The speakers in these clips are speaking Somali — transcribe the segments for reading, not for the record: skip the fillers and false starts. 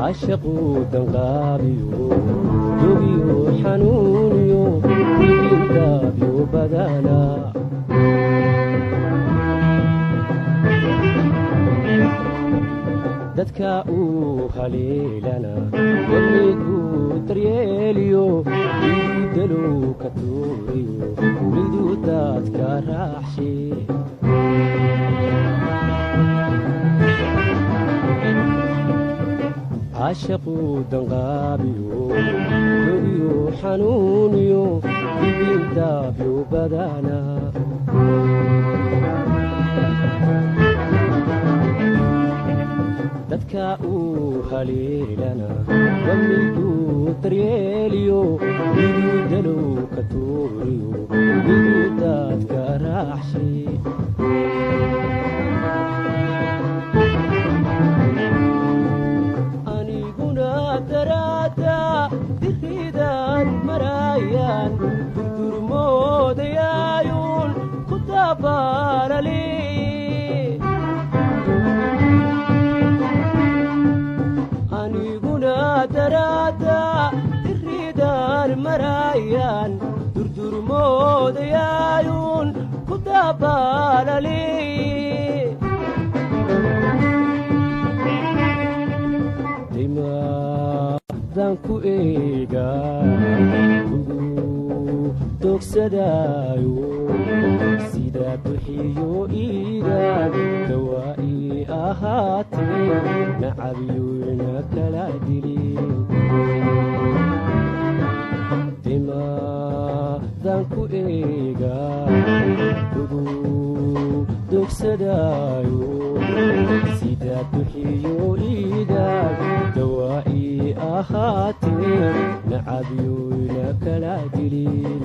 عاشقو دنقابيو دوبيو حنونيو دابيو بدانا dadka uu haleelana weligu daryeeliyo idalow ka tuuriyo midu dadka raaxshi عاشقو دنقابيو دوبيو حنونيو دابيو بدانا dadka uu haleelana weligu daryeeliyo idalow ka tuuriyo midu dadka raaxshi aniguna daraada diridan marayaan durmoodayayun ku dabarali daraada diridan marayaan durdurmoodayayun ku dabalali dimadan ku eega kugu dogsadaayo sida bixiyo iigaan dawaa'i ahaatee nacabiyuna kala dilin dimadan ku eega kugu dogsadaayo sida bixiyo iigaan dawaa'i ahaatee nacabiyuna kala dilin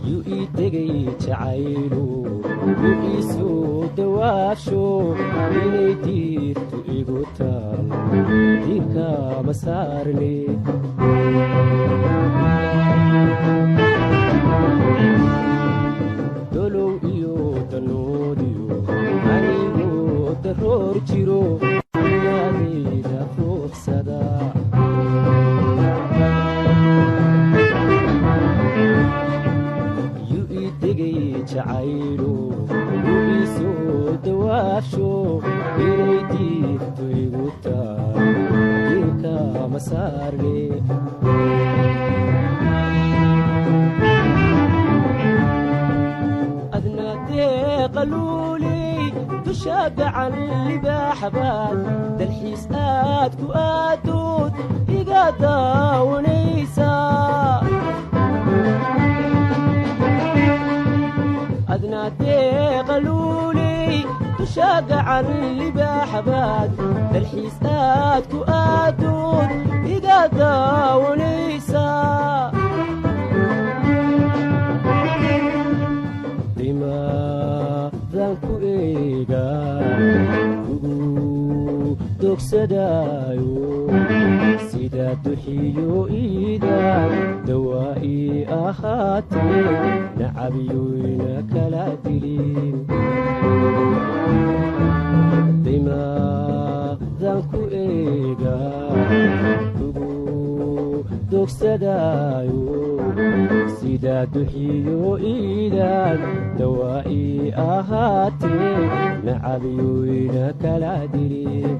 yuu ii degay jacaylu yu iisoo dawaasho inay diirtu igu taal diirkama saarne dolow iyo danoodiyo anigoo daroor jiro yuu ii degay jacaylu yu iisoo dawaasho inay diirtu igu taal diirkama saarne adna deeqaluuley dusha gacan libaaxbaad dalxiis aad ku aadood iga daawanaysa adna deeqaluuley dusha gacan libaaxbaad dalxiis aad ku aadood iga daawanaysa dimadan ku eega kugu dogsadaayo sida duxiyo iidaan dawaa'i ahaatee nacabiyuna kala dilin dimadan ku eega kugu dogsadaayo sida duxiyo iidaan dawaa'i ahaatee nacabiyuna kala dilin